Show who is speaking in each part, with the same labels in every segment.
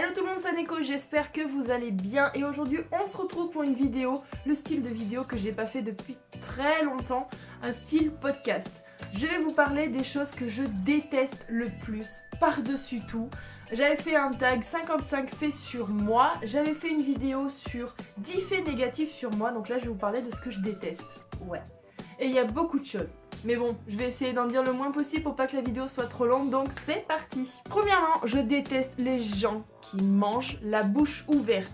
Speaker 1: Hello tout le monde, c'est Neko, j'espère que vous allez bien et aujourd'hui on se retrouve pour une vidéo, le style de vidéo que j'ai pas fait depuis très longtemps, un style podcast. Je vais vous parler des choses que je déteste le plus, par-dessus tout. J'avais fait un tag 55 faits sur moi, j'avais fait une vidéo sur 10 faits négatifs sur moi, donc là je vais vous parler de ce que je déteste. Ouais. Et il y a beaucoup de choses. Mais bon, je vais essayer d'en dire le moins possible pour pas que la vidéo soit trop longue, donc c'est parti. Premièrement, je déteste les gens qui mangent la bouche ouverte.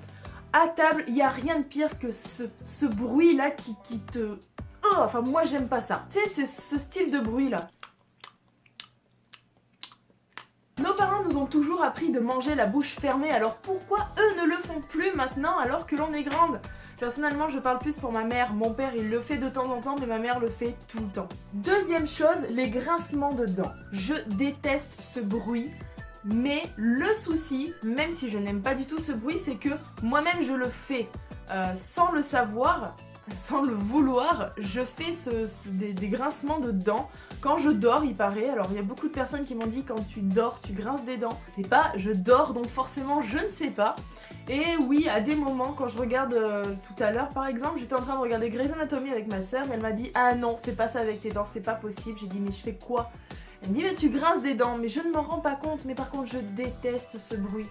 Speaker 1: À table, il n'y a rien de pire que ce bruit-là qui te... Oh, enfin moi j'aime pas ça. Tu sais, c'est ce style de bruit-là. Nos parents nous ont toujours appris de manger la bouche fermée, alors pourquoi eux ne le font plus maintenant alors que l'on est grande ? Personnellement, je parle plus pour ma mère. Mon père, il le fait de temps en temps, mais ma mère le fait tout le temps. Deuxième chose, les grincements de dents. Je déteste ce bruit, mais le souci, même si je n'aime pas du tout ce bruit, c'est que moi-même je le fais sans le savoir, sans le vouloir. Je fais des grincements de dents quand je dors, il paraît. Alors il y a beaucoup de personnes qui m'ont dit quand tu dors, tu grinces des dents. C'est pas je dors, donc forcément je ne sais pas. Et oui, à des moments, quand je regarde tout à l'heure par exemple, j'étais en train de regarder Grey's Anatomy avec ma soeur et elle m'a dit « Ah non, fais pas ça avec tes dents, c'est pas possible ». J'ai dit « Mais je fais quoi ?» Elle me dit « Mais tu grinces des dents ». Mais je ne m'en rends pas compte, mais par contre je déteste ce bruit.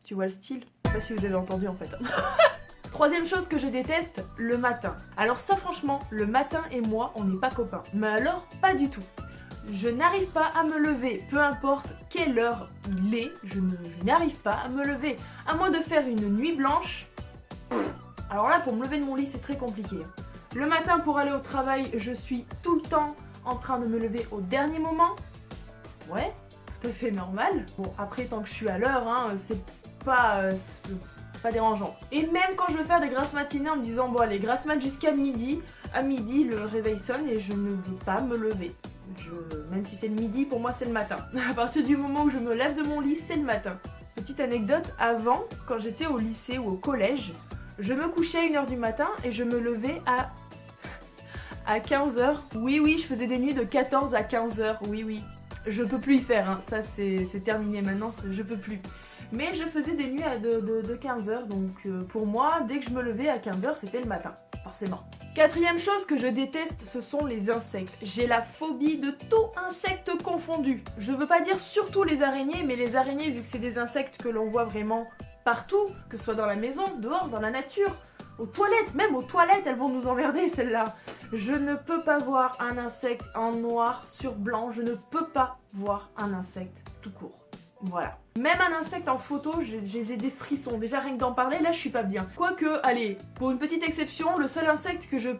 Speaker 1: Tu vois le style? Je sais pas si vous avez entendu en fait. Troisième chose que je déteste, le matin. Alors ça franchement, le matin et moi, on n'est pas copains. Mais alors, pas du tout. Je n'arrive pas à me lever, peu importe quelle heure il est, je n'arrive pas à me lever. À moins de faire une nuit blanche, alors là pour me lever de mon lit c'est très compliqué. Le matin pour aller au travail, je suis tout le temps en train de me lever au dernier moment. Ouais, tout à fait normal. Bon après tant que je suis à l'heure, hein, c'est pas dérangeant. Et même quand je veux faire des grasses matinées en me disant bon allez grasse mat jusqu'à midi, à midi le réveil sonne et je ne veux pas me lever. Même si c'est le midi, pour moi c'est le matin. À partir du moment où je me lève de mon lit, c'est le matin. Petite anecdote, avant, quand j'étais au lycée ou au collège, je me couchais à 1h du matin et je me levais à 15h. Oui, je faisais des nuits de 14 à 15h, oui. Je peux plus y faire, hein. Ça c'est terminé maintenant, je peux plus. Mais je faisais des nuits de 15h, donc pour moi, dès que je me levais à 15h, c'était le matin, forcément. Quatrième chose que je déteste, ce sont les insectes. J'ai la phobie de tout insecte confondu. Je veux pas dire surtout les araignées, mais les araignées, vu que c'est des insectes que l'on voit vraiment partout, que ce soit dans la maison, dehors, dans la nature, aux toilettes, même aux toilettes, elles vont nous emmerder celles-là. Je ne peux pas voir un insecte en noir sur blanc, je ne peux pas voir un insecte tout court. Voilà. Même un insecte en photo, j'ai des frissons. Déjà rien que d'en parler, là je suis pas bien. Quoique, allez, pour une petite exception, le seul insecte que je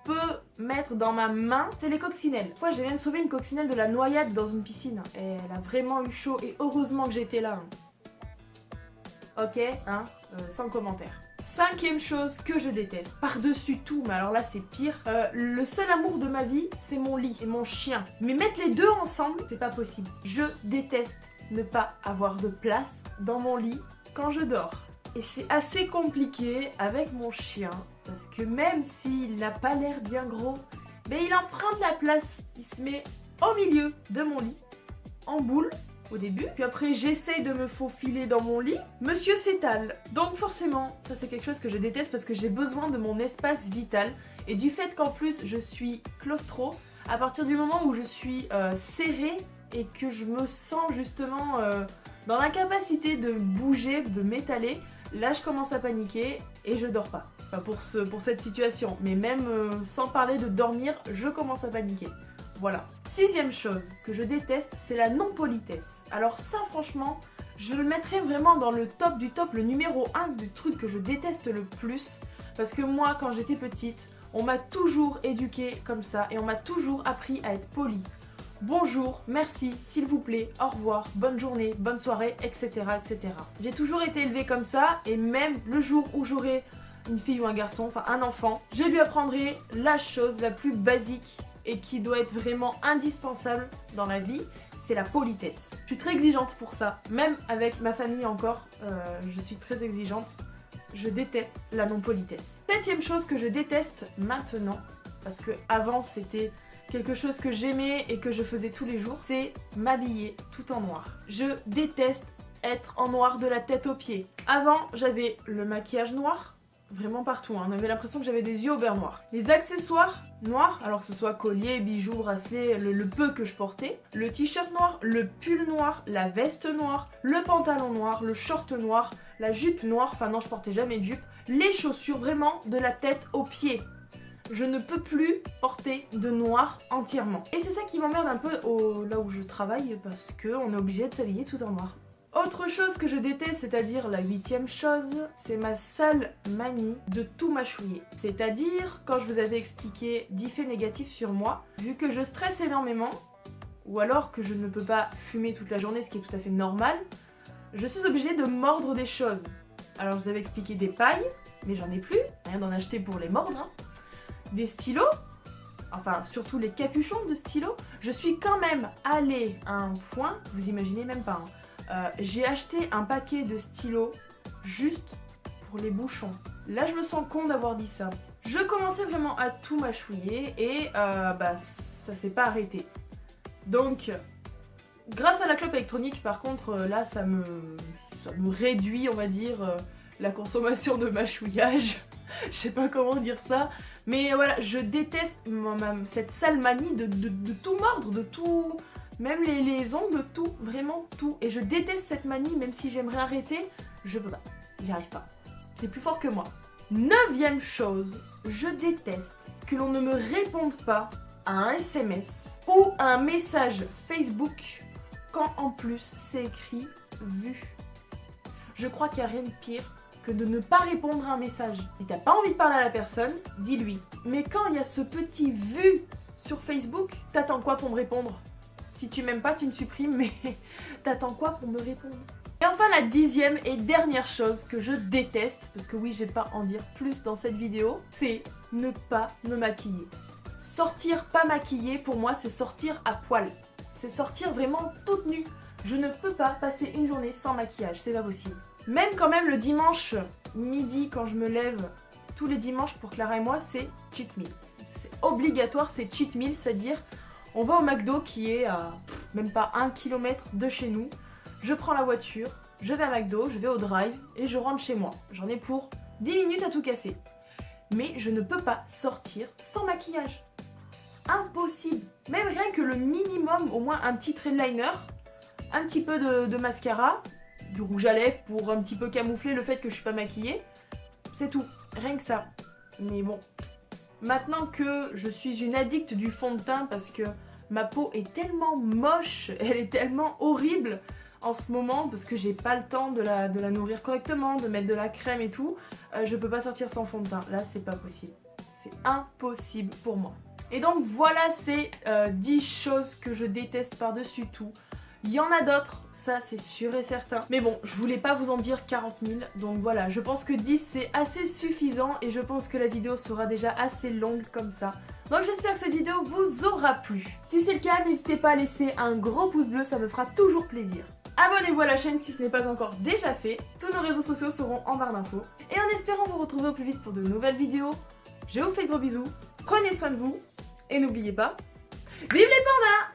Speaker 1: peux mettre dans ma main, c'est les coccinelles. Une fois j'ai même sauvé une coccinelle de la noyade dans une piscine. Et elle a vraiment eu chaud et heureusement que j'étais là. Ok, hein, sans commentaire. Cinquième chose que je déteste, par-dessus tout, mais alors là c'est pire, le seul amour de ma vie, c'est mon lit et mon chien. Mais mettre les deux ensemble, c'est pas possible. Je déteste ne pas avoir de place dans mon lit quand je dors. Et c'est assez compliqué avec mon chien, parce que même s'il n'a pas l'air bien gros, mais il en prend de la place. Il se met au milieu de mon lit, en boule au début, puis après j'essaye de me faufiler dans mon lit, monsieur s'étale. Donc forcément, ça c'est quelque chose que je déteste parce que j'ai besoin de mon espace vital, et du fait qu'en plus je suis claustro, à partir du moment où je suis serrée, et que je me sens justement dans l'incapacité de bouger, de m'étaler, là je commence à paniquer et je dors pas. Enfin pour cette situation, mais même sans parler de dormir, je commence à paniquer. Voilà. Sixième chose que je déteste, c'est la non-politesse. Alors ça franchement, je le mettrais vraiment dans le top du top, le numéro 1 du truc que je déteste le plus. Parce que moi quand j'étais petite, on m'a toujours éduquée comme ça et on m'a toujours appris à être polie. Bonjour, merci, s'il vous plaît, au revoir, bonne journée, bonne soirée, etc. etc. J'ai toujours été élevée comme ça et même le jour où j'aurai une fille ou un garçon, enfin un enfant, je lui apprendrai la chose la plus basique et qui doit être vraiment indispensable dans la vie, c'est la politesse. Je suis très exigeante pour ça, même avec ma famille encore, je suis très exigeante. Je déteste la non-politesse. Septième chose que je déteste maintenant, parce que avant c'était quelque chose que j'aimais et que je faisais tous les jours, c'est m'habiller tout en noir. Je déteste être en noir de la tête aux pieds. Avant, j'avais le maquillage noir, vraiment partout, hein. On avait l'impression que j'avais des yeux au beurre noir. Les accessoires noirs, alors que ce soit collier, bijoux, bracelet, le peu que je portais, le t-shirt noir, le pull noir, la veste noire, le pantalon noir, le short noir, la jupe noire, enfin non, je portais jamais de jupe, les chaussures vraiment de la tête aux pieds. Je ne peux plus porter de noir entièrement. Et c'est ça qui m'emmerde un peu là où je travaille, parce qu'on est obligé de s'habiller tout en noir. Autre chose que je déteste, c'est-à-dire la 8e chose, c'est ma sale manie de tout mâchouiller. C'est-à-dire, quand je vous avais expliqué 10 faits négatifs sur moi, vu que je stresse énormément, ou alors que je ne peux pas fumer toute la journée, ce qui est tout à fait normal, je suis obligée de mordre des choses. Alors je vous avais expliqué des pailles, mais j'en ai plus, rien d'en acheter pour les mordre, hein. Des stylos, enfin surtout les capuchons de stylos. Je suis quand même allée à un point, vous imaginez même pas, hein. J'ai acheté un paquet de stylos juste pour les bouchons. Là je me sens con d'avoir dit ça. Je commençais vraiment à tout mâchouiller et ça s'est pas arrêté. Donc grâce à la clope électronique par contre là ça me réduit on va dire la consommation de mâchouillage. Je sais pas comment dire ça. Mais voilà, je déteste cette sale manie de tout mordre, de tout... Même les ongles, tout, vraiment tout. Et je déteste cette manie, même si j'aimerais arrêter, je peux pas. J'y arrive pas. C'est plus fort que moi. 9e chose, je déteste que l'on ne me réponde pas à un SMS ou à un message Facebook quand en plus c'est écrit « vu ». Je crois qu'il n'y a rien de pire que de ne pas répondre à un message. Si t'as pas envie de parler à la personne, dis-lui. Mais quand il y a ce petit « vu » sur Facebook, t'attends quoi pour me répondre? Si tu m'aimes pas, tu me supprimes, mais t'attends quoi pour me répondre? Et enfin la 10e et dernière chose que je déteste, parce que oui, je vais pas en dire plus dans cette vidéo, c'est ne pas me maquiller. Sortir pas maquillée, pour moi, c'est sortir à poil. C'est sortir vraiment toute nue. Je ne peux pas passer une journée sans maquillage, c'est pas possible. Même quand même le dimanche midi, quand je me lève, tous les dimanches pour Clara et moi, c'est cheat meal. C'est obligatoire, c'est cheat meal, c'est-à-dire on va au McDo qui est à même pas 1 km de chez nous. Je prends la voiture, je vais à McDo, je vais au drive et je rentre chez moi. J'en ai pour 10 minutes à tout casser. Mais je ne peux pas sortir sans maquillage. Impossible. Même rien que le minimum, au moins un petit trait de liner, un petit peu de mascara, du rouge à lèvres pour un petit peu camoufler le fait que je suis pas maquillée. C'est tout, rien que ça. Mais bon, maintenant que je suis une addicte du fond de teint parce que ma peau est tellement moche, elle est tellement horrible en ce moment parce que j'ai pas le temps de la nourrir correctement, de mettre de la crème et tout, je peux pas sortir sans fond de teint. Là, c'est pas possible. C'est impossible pour moi. Et donc voilà ces 10 choses que je déteste par-dessus tout. Il y en a d'autres, ça c'est sûr et certain. Mais bon, je voulais pas vous en dire 40 000, donc voilà, je pense que 10 c'est assez suffisant et je pense que la vidéo sera déjà assez longue comme ça. Donc j'espère que cette vidéo vous aura plu. Si c'est le cas, n'hésitez pas à laisser un gros pouce bleu, ça me fera toujours plaisir. Abonnez-vous à la chaîne si ce n'est pas encore déjà fait. Tous nos réseaux sociaux seront en barre d'infos. Et en espérant vous retrouver au plus vite pour de nouvelles vidéos, je vous fais de gros bisous, prenez soin de vous, et n'oubliez pas, vive les pandas!